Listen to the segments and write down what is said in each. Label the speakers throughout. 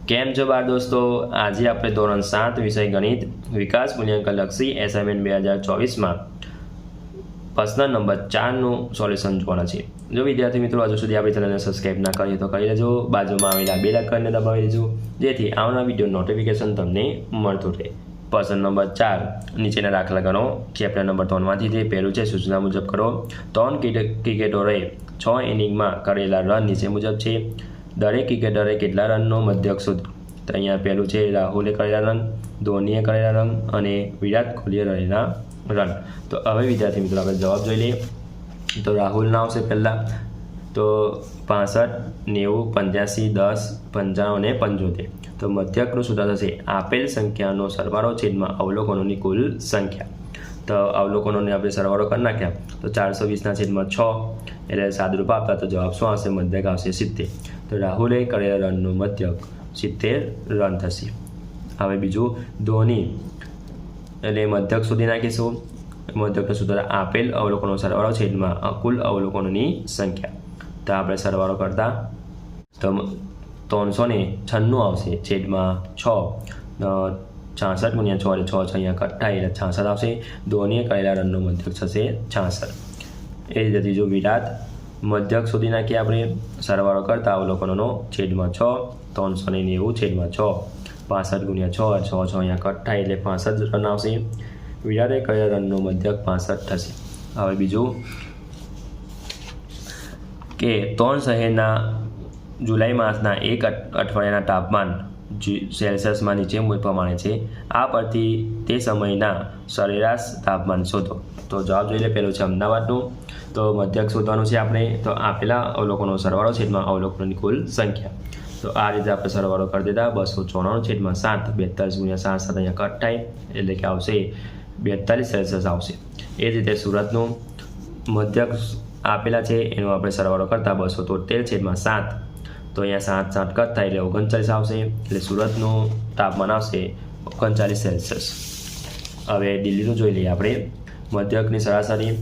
Speaker 1: કેમ છો બાળ દોસ્તો? આજે આપણે ધોરણ 7 વિષય ગણિત વિકાસ મૂલ્યાંકનલક્ષી એસાઇનમેન્ટ 2024માં પ્રશ્ન નંબર 4નું સોલ્યુશન જોવાના છે. જો વિદ્યાર્થી મિત્રો હજુ સુધી આપણી ચેનલને સબસ્ક્રાઇબ ના કરી તો કરી લેજો. બાજુમાં આવેલા બેલ આઇકનને દબાવી દેજો જેથી આવનાર વિડીયો નોટિફિકેશન તમને મળતું રહે. પ્રશ્ન નંબર 4 નીચેના દાખલા ગણો. ચેપ્ટર નંબર 3માંથી જે પહેલું છે સૂચના મુજબ કરો. 3 ક્રિકેટરોએ 6 ઇનિંગમાં કરેલા રન નીચે મુજબ છે. દરેક ક્રિકેટરે કેટલા રનનો મધ્યક શોધો. તો અહીંયા પહેલું છે રાહુલે કરેલા રન, ધોનીએ કરેલા રન અને વિરાટ કોહલીએ કરેલા રન. તો હવે વિદ્યાર્થી મિત્રો આપણે જવાબ જોઈ લઈએ. તો રાહુલના આવશે પહેલાં તો 65, 90, 85, 10, 95 અને 75. તો મધ્યકનું સૂત્ર થશે આપેલ સંખ્યાનો સરવાળો છેદમાં અવલોકનોની કુલ સંખ્યા. તો અવલોકનોને આપણે સરવાળો કરી નાખ્યા તો 420ના છેદમાં 6 એટલે સાદુરૂપ આપતા તો જવાબ શું આવશે? મધ્યક આવશે 70. તો રાહુલે કરેલા રનનું મધ્યક 70 રન થશે. હવે બીજું ધોની એટલે મધ્યક શોધી નાખીશું. મધ્યકનું સૂત્ર આપેલ અવલોકનો સરવાળો છેદમાં કુલ અવલોકનોની સંખ્યા. તો આપણે સરવાળો કરતા તો 396 આવશે છેદમાં 6. 66 ગુણ્યા 6 એટલે 6 અહીંયા કટ થાય એટલે 66 આવશે. ધોનીએ કરેલા રનનો મધ્યક થશે 66. એ જ રીતે જો વિરાટ મધ્યક શોધી નાખીએ આપણે. સરવાળો કરતા અવલોકનોનો છેદમાં 6. 390 છેદમાં 6. 65 ગુણ્યા 6 6 અહીંયા કટ થાય એટલે 65 રન આવશે. વિરાટે કરેલા રનનો મધ્યક 65 થશે. હવે બીજું કે 3 શહેરના જુલાઈ માસના એક અઠવાડિયાના તાપમાન સેલ્સિયસમાં નીચે પ્રમાણે છે. આ પરથી તે સમયના સરેરાશ તાપમાન શોધો. તો જવાબ જોઈ લે. પહેલું છે અમદાવાદનું. તો મધ્યક શોધવાનું છે આપણે. તો આપેલા અવલોકનો સરવાળો છેદમાં અવલોકનોની કુલ સંખ્યા. તો આ રીતે આપણે સરવાળો કરી દીધા. 294 છેદમાં 7. 42 ગુણ્યા 7 અહીંયા કટ થાય એટલે કે આવશે 42 સેલ્સિયસ આવશે. એ જ રીતે સુરતનું મધ્યક આપેલા છે એનો આપણે સરવાળો કરતા 273 છેદમાં 7. તો અહીંયા 7 7 કટ થાય એટલે 39 આવશે. એટલે સુરતનું તાપમાન આવશે 39 સેલ્સિયસ. હવે દિલ્હીનું જોઈ લઈએ આપણે. મધ્યકની સરાસરી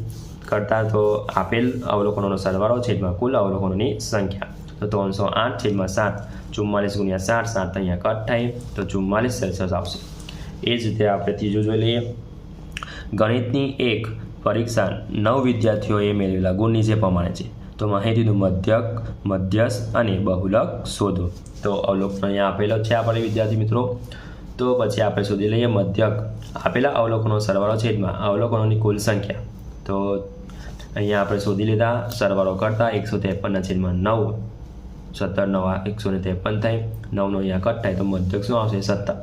Speaker 1: કરતાં તો આપેલ અવલોકનોનો સરવાળો છેદમાં કુલ અવલોકનોની સંખ્યા. તો 308 છેદમાં 7. 44 ગુણ્યા 7 7 અહીંયા કટ થાય તો 44 સેલ્સિયસ આવશે. એ જ રીતે આપણે ત્રીજું જોઈ લઈએ. ગણિતની એક પરીક્ષા 9 વિદ્યાર્થીઓએ મેળવેલા ગુણ નીચે પ્રમાણે છે. તો માહિતીનું મધ્યક, મધ્યસ્થ અને બહુલક શોધો. તો અવલોકન અહીંયા આપેલો છે આપણે વિદ્યાર્થી મિત્રો. તો પછી આપણે શોધી લઈએ મધ્યક. આપેલા અવલોકનો સરવાળો છેદમાં અવલોકનોની કુલ સંખ્યા. તો અહીંયા આપણે શોધી લીધા. સરવાળો કરતા 153ના છેદમાં 9. 17 9 153 થાય. 9નો અહીંયા કટ થાય તો મધ્યક શું આવશે? 17.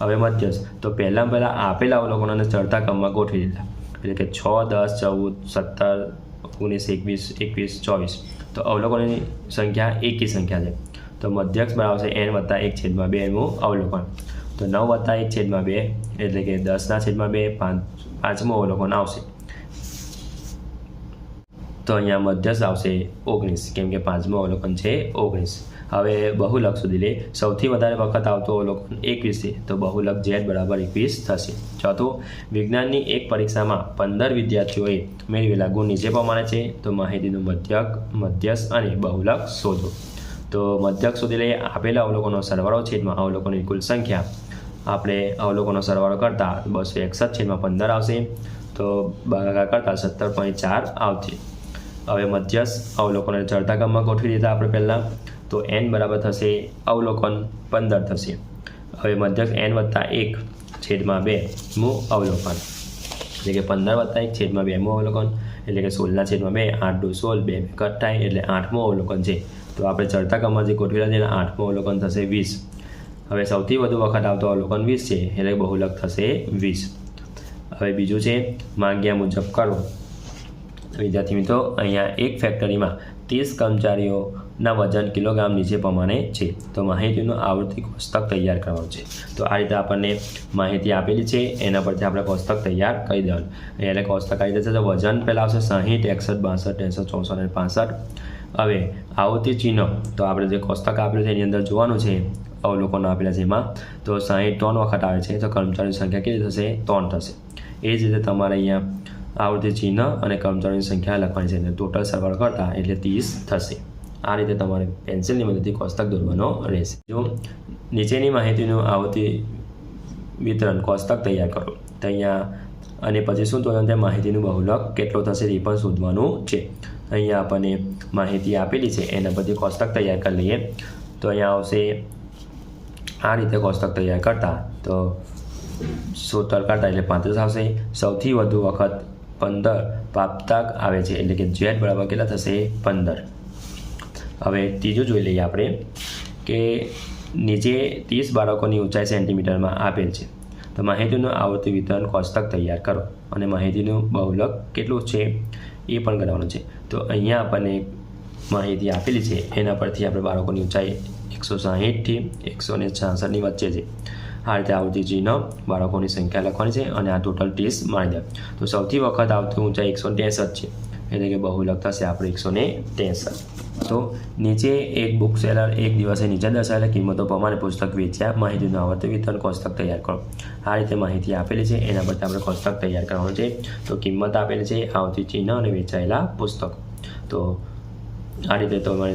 Speaker 1: હવે મધ્યસ્થ. તો પહેલાં આપેલા અવલોકનોને ચડતા ક્રમમાં ગોઠવી દીધા. એટલે કે 6 10 14 17 19 21 24. તો અવલોકનોની સંખ્યા એકી સંખ્યા છે. તો મધ્યક બરાબર છે n વત્તા 1 છેદમાં 2 નું અવલોકન. તો 9 વત્તા 1 છેદમાં 2 એટલે કે 10ના છેદમાં 2 પાંચમું અવલોકન આવશે. તો અહીંયા મધ્યસ્થ આવશે 19 કેમ કે પાંચમું અવલોકન છે 19. હવે બહુલક શોધી લે. સૌથી વધારે વખત આવતો અવલોકન 21 છે. તો બહુલક z બરાબર 21 થશે. ચોથું, વિજ્ઞાનની એક પરીક્ષામાં 15 વિદ્યાર્થીઓએ મેળવેલા ગુણ નીચે પ્રમાણે છે. તો માહિતીનું મધ્યક, મધ્યસ્થ અને બહુલક શોધો. તો મધ્યક શોધી લઈએ. આપેલા અવલોકનો સરવાળો છેદમાં અવલોકનોની કુલ સંખ્યા. આપણે અવલોકનો સરવાળો કરતાં 261 છેદમાં 15 આવશે. તો ભાગાકાર કરતાં 17.4 આવશે. હવે મધ્યસ્થ અવલોકનોને ચડતા ક્રમમાં ગોઠવી દીધા આપણે પહેલાં. તો n બરાબર થશે અવલોકન 15 થશે. હવે મધ્યક n વત્તા 1 છેદમાં 2 મું અવલોકન એટલે કે 15 વત્તા 1 છેદમાં 2 મું અવલોકન એટલે કે 16ના છેદમાં 2 8 2 16 2 કટ થાય એટલે 8મું અવલોકન છે. તો આપણે ચડતા ક્રમમાં જે ગોઠવેલા છે 8મું અવલોકન થશે 20. હવે સૌથી વધુ વખત આવતો અવલોકન 20 છે એટલે બહુલક થશે 20. હવે બીજું છે માંગ્યા મુજબ કરો. વિદ્યાર્થી મિત્રો અહીંયા એક ફેક્ટરીમાં 30 કર્મચારીઓના વજન કિલોગ્રામ નીચે પ્રમાણે છે. તો માહિતીનું આવૃત્તિ કોષ્ટક તૈયાર કરવાનું છે. તો આ રીતે આપણને માહિતી આપેલી છે એના પરથી આપણે કોષ્ટક તૈયાર કરી દેવાનું. એટલે કોષ્ટક આવી રીતે તો વજન પહેલાં આવશે 60 61 62 63 64 અને 65. હવે આવૃત્તિ ચિહ્ન તો આપણે જે કોષ્ટક આપેલું છે એની અંદર જોવાનું છે અવલોકનો આપેલા છે એમાં. તો 60 3 વખત આવે છે તો કર્મચારીની સંખ્યા કેટલી થશે? 3 થશે. એ જ રીતે તમારે અહીંયા આવૃત્તિ ચિહ્ન અને કર્મચારીની સંખ્યા લખવાની છે. ટોટલ સરવાળો કરતા એટલે 30 થશે. આ રીતે તમારે પેન્સિલની મદદથી કોષ્ટક દોરવાનો રહેશે. જો નીચેની માહિતીનું આવર્તી વિતરણ કોષ્ટક તૈયાર કરો તો અહીંયા અને પછી શું શોધવાનું છે, માહિતીનું બહુલક કેટલો થશે એ પણ શોધવાનું છે. અહીંયા આપણને માહિતી આપેલી છે એના પરથી કોષ્ટક તૈયાર કરી લઈએ. તો અહીંયા આવશે આ રીતે કોષ્ટક તૈયાર કરતા તો 17 કરતા એટલે 35 આવશે. સૌથી વધુ વખત 15 પ્રાપ્તાંક આવે છે એટલે કે z બરાબર કેટલા થશે 15. હવે ત્રીજું જોઈ લઈએ આપણે કે નીચે 30 બાળકોની ઊંચાઈ સેન્ટીમીટરમાં આપેલ છે. તો માહિતીનું આવર્તી વિતરણ કોષ્ટક તૈયાર કરો અને માહિતીનું બહુલક કેટલું છે એ પણ કરવાનું છે. તો અહીંયા આપણને માહિતી આપેલી છે એના પરથી આપણે બાળકોની ઊંચાઈ 160 થી 166ની વચ્ચે છે. આ રીતે આવતી ચિહ્ન બાળકોની સંખ્યા લખવાની છે અને આ ટોટલ 30 માની દે. તો સૌથી વખત આવતી ઊંચાઈ 163 છે એટલે કે બહુલક થશે આપણે 163. તો નીચે એક બુક સેલર એક દિવસે નીચે દર્શાવેલા કિંમતો પ્રમાણે પુસ્તક વેચ્યા. માહિતીનું આવર્તી વિતરણ કોષ્ટક તૈયાર કરો. આ રીતે માહિતી આપેલી છે એના પરથી આપણે કોષ્ટક તૈયાર કરવાનું છે. તો કિંમત આપેલી છે, આવતી ચિહ્ન અને વેચાયેલા પુસ્તકો. તો આ રીતે તમારે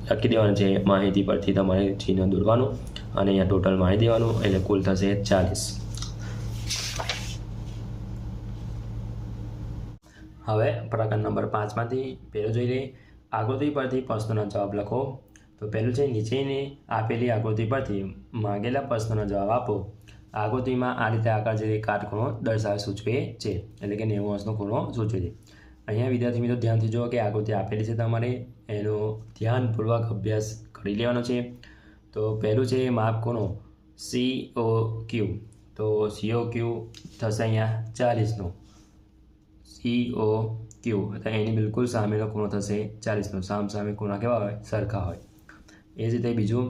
Speaker 1: લખી દેવાનું છે. માહિતી પરથી તમારે ચિહ્ન દોરવાનું અને અહીંયા ટોટલ મારી દેવાનું એટલે કુલ થશે 40. હવે પ્રકરણ નંબર 5માંથી પહેલો જોઈ લઈએ. આકૃતિ પરથી પ્રશ્નોના જવાબ લખો. તો પહેલું છે નીચેની આપેલી આકૃતિ પરથી માંગેલા પ્રશ્નોના જવાબ આપો. આકૃતિમાં આ રીતે આકાર જે કાટખૂણો દર્શાવે સૂચવે છે એટલે કે 90 અંશનો ખૂણો સૂચવે છે. અહીંયા વિદ્યાર્થી મિત્રો ધ્યાનથી જુઓ કે આકૃતિ આપેલી છે, તમારે એનો ધ્યાનપૂર્વક અભ્યાસ કરી લેવાનો છે. તો પહેલું છે માપ ખૂણો COQ. તો COQ થશે અહીંયા 40નો. COQ તો એની બિલકુલ સામેનો ખૂણો થશે 40નો. સામે ખૂણા કેવા હોય, સરખા હોય. એ જ રીતે બીજું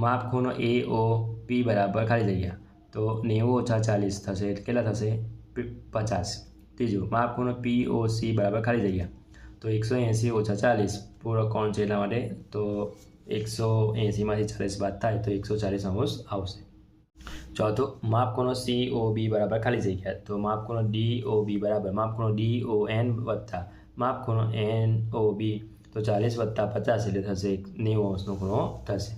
Speaker 1: માપ ખૂણો AOP બરાબર ખાલી જગ્યા. તો 90 - 40 થશે કેટલા થશે 50. ત્રીજું માપ ખૂણો POC બરાબર ખાલી જગ્યા. તો 180 - 40 પૂરક કોણ છે એટલા માટે તો 180માંથી 40 બાદ થાય તો 140 અંશ આવશે. ચોથું માપ ખૂણો COB બરાબર ખાલી જગ્યા. તો માપ ખૂણો DOB બરાબર માપ ખૂણો DON વત્તા માપ ખૂણો NOB. તો 40 + 50 એટલે થશે 90 અંશનો ખૂણો થશે.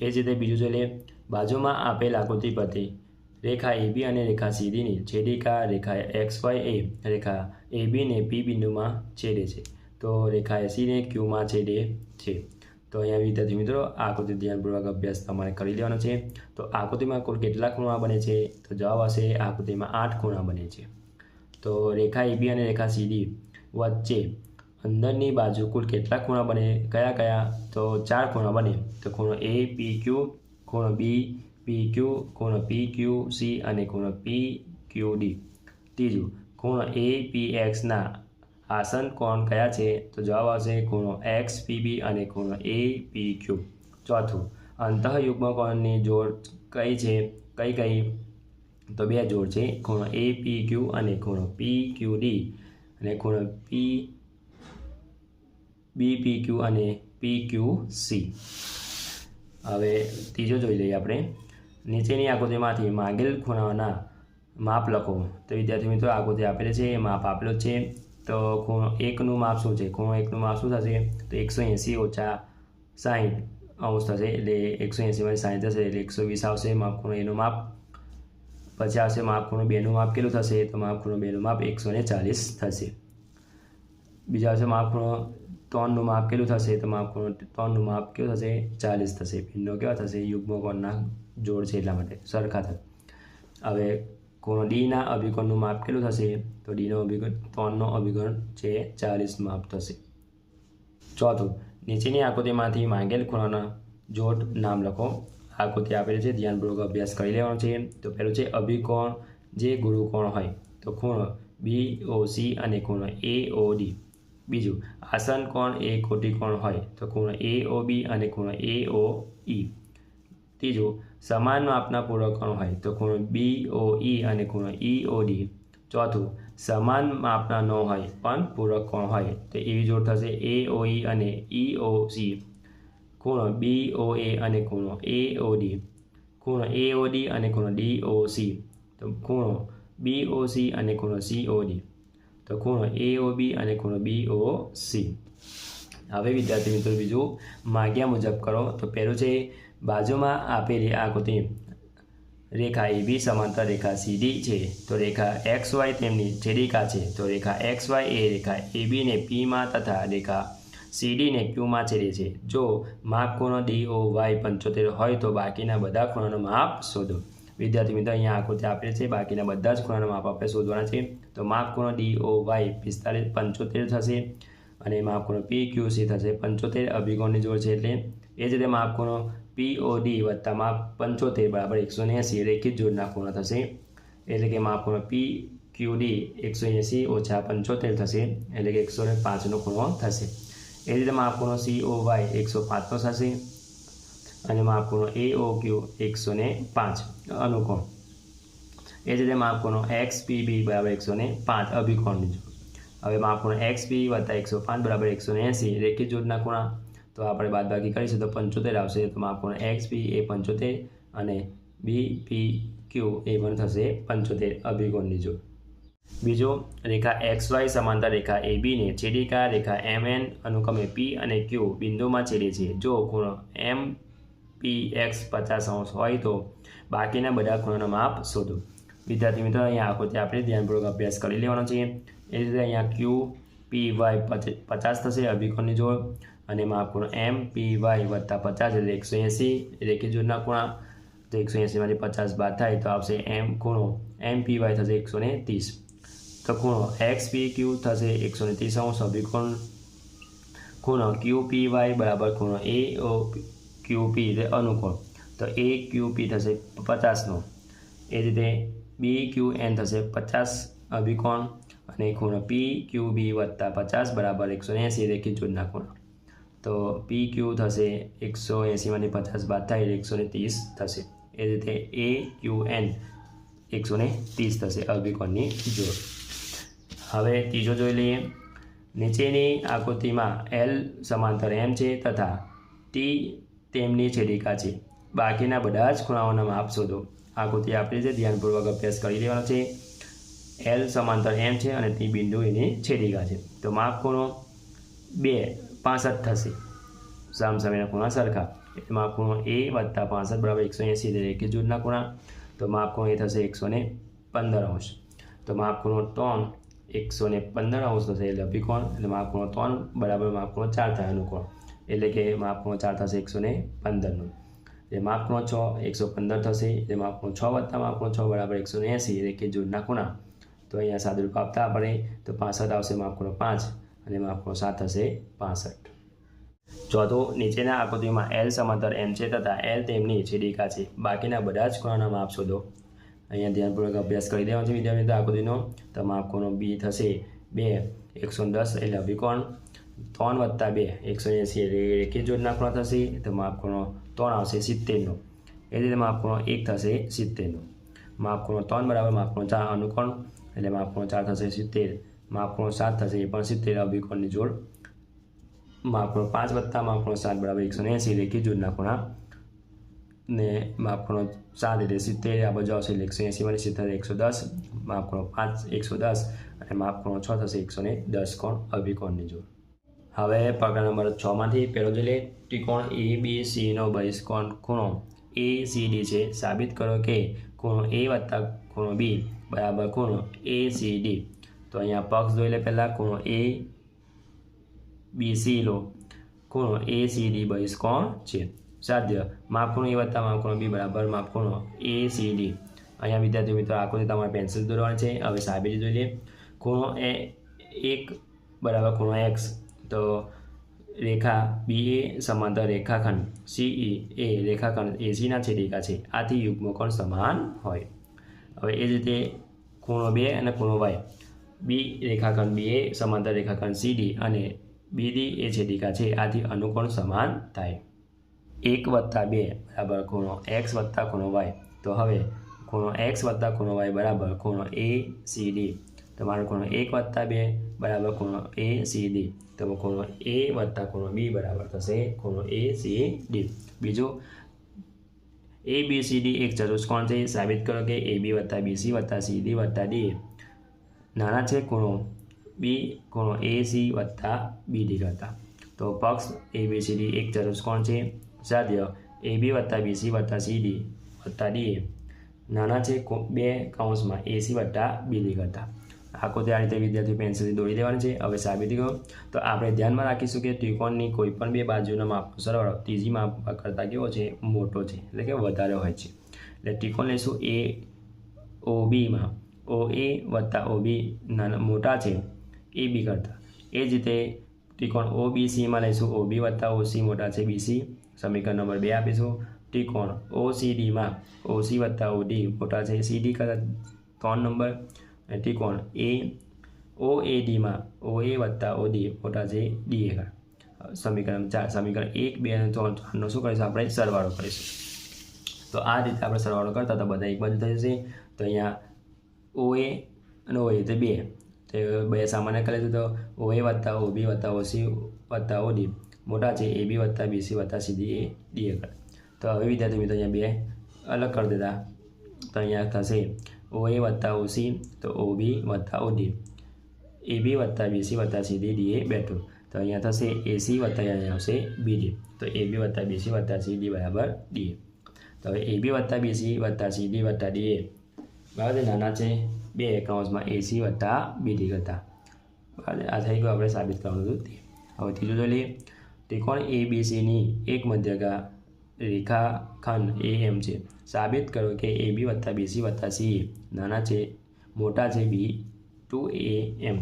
Speaker 1: એ જ રીતે બીજું જોઈ લઈએ. બાજુમાં આપેલ આકૃતિ પરથી રેખા AB અને રેખા CDની છેદિકા રેખા XY એ રેખા AB ને P બિંદુમાં છેદે છે. તો રેખા AC ને Qમાં છેદે છે. તો અહીંયા વિદ્યાર્થી મિત્રો આકૃતિ ધ્યાનપૂર્વક અભ્યાસ તમારે કરી લેવાનો છે. તો આકૃતિમાં કુલ કેટલા ખૂણા બને છે? તો જવાબ આવશે આકૃતિમાં 8 ખૂણા બને છે. તો રેખા AB અને રેખા CD વચ્ચે અંદરની બાજુ કુલ કેટલા ખૂણા બને? કયા? તો 4 ખૂણા બને. તો ખૂણો APQ, ખૂણો BPQ, ખૂણો PQC અને ખૂણો PQD. ત્રીજું ખૂણો APXના આસન કોણ કયા છે? તો જવાબ આવશે ખૂણો XPB અને ખૂણો APQ. ચોથું અંતઃયુગ્મ કોણની જોડ કઈ છે? કઈ? તો 2 જોડ છે, ખૂણો APQ અને ખૂણો PQD અને ખૂણો BPQ અને PQC. હવે ત્રીજો જોઈ લઈએ આપણે. નીચેની આકૃતિમાંથી માંગેલ ખૂણાના માપ લખો. તો વિદ્યાર્થી મિત્રો આકૃતિ આપેલી છે, માપ આપેલો છે. તો ખૂણો 1નું માપ શું છે? ખૂણો 1નું માપ શું થશે? તો 180 - 60 અંશ થશે એટલે 180માંથી 60 થશે એટલે 120 આવશે માપ ખૂણો એનું માપ. પછી આવશે માપ ખૂણો 2નું માપ કેટલું થશે? તો માપ ખૂણો 2નું માપ 140 થશે. બીજા આવશે માપ ખૂણો 3નું માપ કેટલું થશે? તો માપ ખૂણો 3નું માપ કેવું થશે? 40 થશે. પિંડો કેવા થશે? યુગ્મ કોણના જોડ છે એટલા માટે સરખા થશે. હવે ખૂણો Dના અભિકોણનું માપ કેટલું થશે? તો Dનો અભિકોણ 3નો અભિકોણ છે 40 માપ થશે. ચોથું નીચેની આકૃતિમાંથી માંગેલ ખૂણાના જોડ નામ લખો. આકૃતિ આપેલી છે, ધ્યાનપૂર્વક અભ્યાસ કરી લેવાનો છે. તો પહેલું છે અભિકોણ જે ગુરુકોણ હોય. તો ખૂણો BOC અને ખૂણો AOD. બીજું આસન કોણ એ કોટિકોણ હોય. તો ખૂણો AOB અને ખૂણો AOE. ત્રીજું સમાન માપના પૂરક કોણ હોય. તો ખૂણો BOE અને ખૂણો EOD. ચોથું સમાન માપના ન હોય પણ પૂરક કોણ હોય. તો એવી જોડ થશે AOE અને EOC. ખૂણો BOA અને ખૂણો AOD. ખૂણો AOD અને ખૂણો DOC. તો ખૂણો BOC અને ખૂણો COD. તો ખૂણો AOB અને ખૂણો BOC. હવે વિદ્યાર્થી મિત્રો બીજું માગ્યા મુજબ કરો. તો પહેલું છે બાજુમાં આપેલી આકૃતિ રેખા AB સમાંતર રેખા CD છે. તો રેખા XY તેમની છેદિકા છે. તો રેખા XY એ રેખા AB ને P માં તથા રેખા CD ને Q માં છેદે છે. જો માપ ખૂણો DOY 75 હોય તો બાકીના બધા ખૂણાનું માપ શોધો. વિદ્યાર્થી મિત્રો અહીંયા આકૃતિ આપેલી છે, બાકીના બધા જ ખૂણાના માપ આપણે શોધવાના છે. તો માપ ખૂણો DOY 75 થશે અને માપ ખૂણો PQC થશે 75 અભિકોણની જોડ છે એટલે. એ જ રીતે માપ ખૂણો POD વત્તા માપ 75 બરાબર 180 રેખિત જોડના ખૂણા થશે. એટલે કે માપ ખૂણો PQD 180 ઓછા 75 થશે એટલે કે 105નો ખૂણો થશે. એ રીતે માપ ખૂણો COY 105નો થશે અને માપ ખૂણો AOQ 105 અનુકોણ. એ જ રીતે માપ ખૂણો XPB બરાબર 105 અભિકોણની જોડ. હવે માપ ખૂણો XP વત્તા 105 બરાબર 180 રેખિત જોડના ખૂણા. તો આપણે બાદબાકી કરીશું તો 75 આવશે. તો માપ ખૂણો XP એ 75 અને BPQ એ પણ થશે 75 અભિકોણની જોડ. બીજો રેખા XY સમાંતર રેખા AB ને છેદિકા રેખા MN અનુક્રમે P અને Q બિંદુમાં છેદે છે. જો ખૂણો MPX 50° હોય તો બાકીના બધા ખૂણાના માપ શોધો. વિદ્યાર્થી મિત્રો અહીંયા આકૃતિ આપણે ધ્યાનપૂર્વક અભ્યાસ કરી લેવાનો છે. એ રીતે અહીંયા QPY 50 થશે અભિકોણની જોડ અને માપ ખૂણો MPY વત્તા 50 એટલે 180 રેખિત જોડના ખૂણા. તો 180માંથી 50 બાદ થાય તો આવશે ખૂણો MPY થશે 130. તો ખૂણો XPQ થશે 130° અભિકોણ. ખૂણો QPY બરાબર ખૂણો AOQP એટલે અનુકોણ. તો AQP થશે 50નો. એ રીતે BQN થશે 50 અભિકોણ અને ખૂણો PQB વત્તા 50 બરાબર 180 રેખિત જોડના ખૂણા. તો PQ થશે 180માંથી 50 બાદ થાય એટલે 130 થશે. એ રીતે AQN 130 થશે અભિકોણની જોડ. હવે ત્રીજો જોઈ લઈએ. નીચેની આકૃતિમાં L સમાંતર M છે તથા T તેમની છેદિકા છે. બાકીના બધા જ ખૂણાઓના માપ શોધો. આકૃતિ આપેલી છે, ધ્યાનપૂર્વક અભ્યાસ કરી લેવાનો છે. L સમાંતર M છે અને T બિંદુ એની છેદિકા છે. તો માપ ખૂણો 65 થશે. સામસામેના ખૂણા સરખા. એટલે માપ ખૂણો A વત્તા 65 બરાબર 180 રેખિત જોડના ખૂણા. તો માપ ખૂણો એ થશે 115°. તો માપ ખૂણો 115° થશે એટલે અભિકોણ. એટલે માપ ખૂણો 3 બરાબર માપ ખૂણો 4 થાય અનુકોણ. એટલે કે માપ ખૂણો 4 થશે 115નો. એટલે માપ ખૂણો 6 115 થશે. એટલે માપ ખૂણો 6 વત્તા માપ ખૂણો 6 બરાબર 180 રેખિત જોડના ખૂણા. તો અહીંયા સાદુરૂપ આપતા આપણે તો 65 આવશે માપ ખૂણો 5 અને માપ ખૂણો 7 થશે 65. ચોથું નીચેના આકૃતિમાં L સમાંતર M છે તથા L તેમની છેદિકા છે. બાકીના બધા જ ખૂણાના માપ શોધો. અહીંયા ધ્યાનપૂર્વક અભ્યાસ કરી દેવાનો છે વિદ્યાર્થી આકૃતિનો. તો માપ ખૂણો B થશે 2 110 એટલે અભિકોણ. 3 વત્તા 2 180 રેખિત જોડના ખૂણા થશે. તો માપ ખૂણો 3 આવશે 70નો. એ રીતે માપ ખૂણો 1 થશે 70નો. માપ ખૂણો 3 બરાબર માપ ખૂણો 4 અનુકોણ. એટલે માપ ખૂણો 4 થશે 70. માપ ખૂણો 7 થશે એ પણ 70 અભિકોણની જોડ. માપ ખૂણો 5 વત્તા માપ ખૂણો 7 બરાબર 180 રેખિત જોડના ખૂણા. ને માપ ખૂણો 7 એટલે 70 આ બાજુ આવશે એટલે 180માંથી 70 110. માપ ખૂણો 5 110 અને માપ ખૂણો 6 થશે 110 કોણ અભિકોણની જોડ. હવે પ્રકરણ નંબર 6માંથી પહેલો જોઈ લે. ત્રિકોણ ABCનો બહિષ્કોણ ખૂણો ACD છે. સાબિત કરો કે ખૂણો A વત્તા ખૂણો B બરાબર ખૂણો ACD. તો અહીંયા પક્ષ જોઈ લે. પહેલાં ખૂણો ABC લો. ખૂણો ACD બહિષ્કોણ છે. સાધ્ય માપ ખૂણો A વત્તા માપ ખૂણો B બરાબર માપ ખૂણો ACD. અહીંયા વિદ્યાર્થી મિત્રો આકૃતિ તમારે પેન્સિલ દોરવાની છે. હવે સાબિતી જોઈ લે. ખૂણો A1 બરાબર ખૂણો X. તો રેખા BA સમાંતર રેખાખંડ CE એ રેખાખંડ ACના છેદિકા છે. આથી યુગ્મકોણ સમાન હોય. હવે એ જ રીતે ખૂણો 2 અને ખૂણો Y. B રેખાખંડ BA સમાંતર રેખાખંડ CD અને BD એ છેદિકા છે. આથી અનુકોણ સમાન થાય. 1 વત્તા 2 બરાબર ખૂણો X વત્તા ખૂણો Y. તો હવે ખૂણો X વત્તા ખૂણો Y બરાબર ખૂણો ACD. તમારો ખૂણો 1 વત્તા 2 બરાબર ખૂણો ACD. તો ખૂણો A વત્તા ખૂણો B બરાબર થશે ખૂણો ACD. બીજું ABCD એક ચતુષ્કોણ છે. સાબિત કરો કે AB વત્તા BC વત્તા CD વત્તા D નાના છે ખૂણો B ખૂણો AC વત્તા BD કરતા. તો પક્ષ ABCD એક ચતુષ્કોણ છે. સાધ્ય AB વત્તા BC વત્તા CD વત્તા DA નાના છે 2 કૌંસમાં AC વત્તા BD કરતા. આકૃતિ આ રીતે વિદ્યાર્થી પેન્સિલથી દોરી દેવાની છે. હવે સાબિતી કરો. તો આપણે ધ્યાનમાં રાખીશું કે ત્રિકોણની કોઈ પણ બે બાજુના માપનો સરવાળો ત્રીજી માપ કરતાં કેવો છે? મોટો છે, એટલે કે વધારે હોય છે. એટલે ત્રિકોણ લઈશું AOBમાં OA વત્તા OB મોટા છે AB કરતાં. એ જ રીતે ત્રિકોણ OBCમાં લઈશું OB વત્તા OC મોટા છે BC. સમીકરણ નંબર 2 આપીશું. ત્રિકોણ OCDમાં OC વત્તા OD મોટા છે CD કરતાં 3 નંબર. ત્રિકોણ OADમાં OA વત્તા OD મોટા છે DA કરતાં. સમીકરણ 4 સમીકરણ 1 2 અને 3 નો શું કરીશું? આપણે સરવાળો કરીશું. તો આ રીતે આપણે સરવાળો કરતા તો બધા એક બાજુ થઈ જશે. તો અહીંયા OA અને OA તો 2 તો 2 સામાન્ય કરી લીધું. તો OA વત્તા OB વત્તા OC વત્તા OD મોટા છે AB વત્તા BC વત્તા CD એ DA કરતાં. તો હવે વિદ્યાર્થી મિત્રો અહીંયા 2 અલગ કરી દેતા. તો અહીંયા થશે OA વત્તા OC તો OB વત્તા OD AB વત્તા BC વત્તા CD DA બેઠું. તો અહીંયા થશે AC વત્તા અહીંયા આવશે BD. તો AB વત્તા BC વત્તા CD બરાબર DA. તો હવે AB વત્તા BC વત્તા CD વત્તા DA બરાબર નાના છે 2 કૌંસમાં AC વત્તા BD કરતાં. બરાબર આ થઈ ગયું આપણે સાબિત કરવાનું હતું તે. હવે ત્રીજું જોઈ લઈએ. ત્રિકોણ ABCની એક મધ્યકા રેખાખંડ AM છે. સાબિત કરો કે AB વત્તા BC વત્તા CA નાના છે મોટા છે B2AM.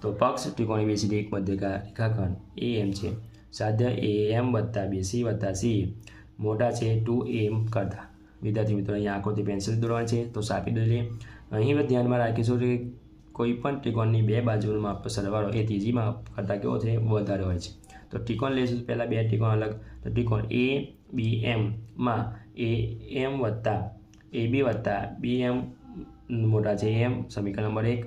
Speaker 1: તો પક્ષ ત્રિકોણ ABCD એક મધ્યકા રેખાખંડ AM છે. સાધ્ય AM વત્તા BC વત્તા CA મોટા છે 2AM કરતાં. વિદ્યાર્થી મિત્રો અહીંયા આકૃતિ પેન્સિલ દોરવાની છે. તો સાબિત દોરીએ. અહીં ધ્યાનમાં રાખીશું કે કોઈ પણ ત્રિકોણની બે બાજુનો માપનો સરવાળો એ ત્રીજી માપ કરતાં કેવો છે? વધારે હોય છે. તો ત્રિકોણ લઈશું. પહેલાં 2 ત્રિકોણ અલગ. તો ત્રિકોણ ABMમાં AM વત્તા AB વત્તા BM મોટા છે AM. સમીકરણ નંબર 1.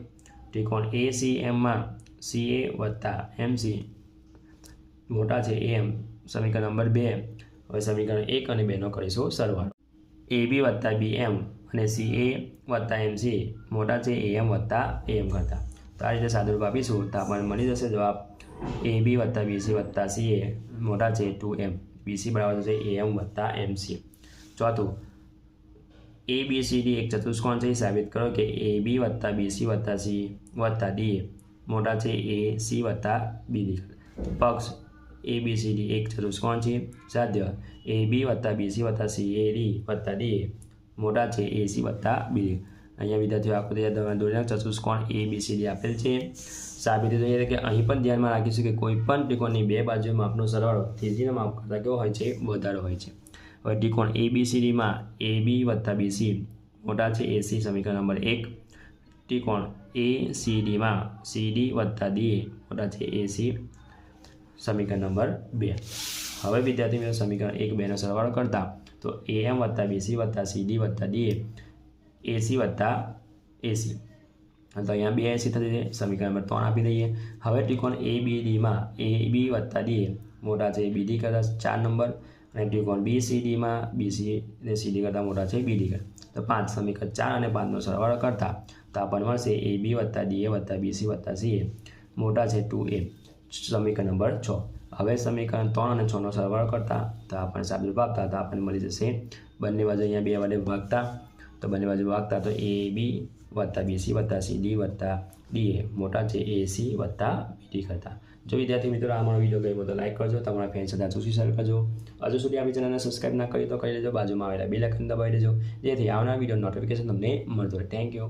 Speaker 1: ત્રિકોણ ACMમાં CA વત્તા MC મોટા છે AM. સમીકરણ નંબર 2. હવે સમીકરણ 1 અને 2 નો કરીશું સરવાળો. AB વત્તા BM અને CA વત્તા MC મોટા છે AM વત્તા AM કરતાં. તો આ રીતે સાદુરૂપ આપીશું તો આપણને મળી જશે જવાબ AB વત્તા BC વત્તા CA મોટા છે 2M. BC બરાબર થશે AM વત્તા MC. ચોથું ABCD એક ચતુષ્કોણ છે. સાબિત કરો કે AB વત્તા BC વત્તા C વત્તા DA મોટા છે AC વત્તા BD. પક્ષ ABCD એક ચતુષ્કોણ છે. સાધ્ય AB વત્તા BC વત્તા CAD વત્તા DA મોટા છે AC વત્તા BD. અહીંયા વિદ્યાર્થીઓ આકૃતિ દોરીને ચતુષ્કોણ ABCD આપેલ છે. સાબિતી જોઈએ કે અહીં પણ ધ્યાનમાં રાખીશું કે કોઈ પણ ત્રિકોણની બે બાજુ માપનો સરવાળો ત્રીજીના માપ કરતાં કેવો હોય છે? વધારે હોય છે. હવે ત્રિકોણ ABCDમાં AB વત્તા BC મોટા છે AC. સમીકરણ નંબર 1. ત્રિકોણ ACDમાં CD વત્તા DA મોટા છે AC. સમીકરણ નંબર 2. હવે વિદ્યાર્થી મિત્રો સમીકરણ 1 2 નો સરવાળો કરતા તો AM વત્તા BC વત્તા CD વત્તા DA AC વત્તા AC. તો અહીંયા 2 AC થશે. સમીકરણ નંબર 3 આપી દઈએ. હવે ત્રિકોણ ABDમાં AB વત્તા DA મોટા છે BD કરતાં 4 નંબર. અને ત્રિકોણ BCDમાં BC અને CD કરતાં મોટા છે BD કરતાં. તો 5. સમીકરણ 4 અને 5 નો સરવાળો કરતા તો આપણને મળશે AB વત્તા DA વત્તા BC વત્તા CA મોટા છે 2A. સમીકરણ નંબર 6. હવે સમીકરણ 3 અને 6 નો સરવાળો કરતા તો આપણને સાબિત ભાગતા તો આપણને મળી જશે બંને બાજુ અહીંયા 2 વડે ભાગતા. તો બંને બાજુ ભાગતા તો AB વત્તા BC વત્તા CD વત્તા DA મોટા છે AC વત્તા BD કરતાં. જો વિદ્યાર્થી મિત્રો આ મારો વિડીયો ગમ્યો તો લાઈક કરજો. તમારા ફ્રેન્ડ સાથે ચોથી શેર કરજો. હજુ સુધી આપણી ચેનલને સબસ્ક્રાઈબ ના કરી તો કરી લેજો. બાજુમાં આવેલા બેલ આઇકન દબાવી દેજો જેથી આવનાર વિડીયો નોટિફિકેશન તમને મળતો રહે. Thank you.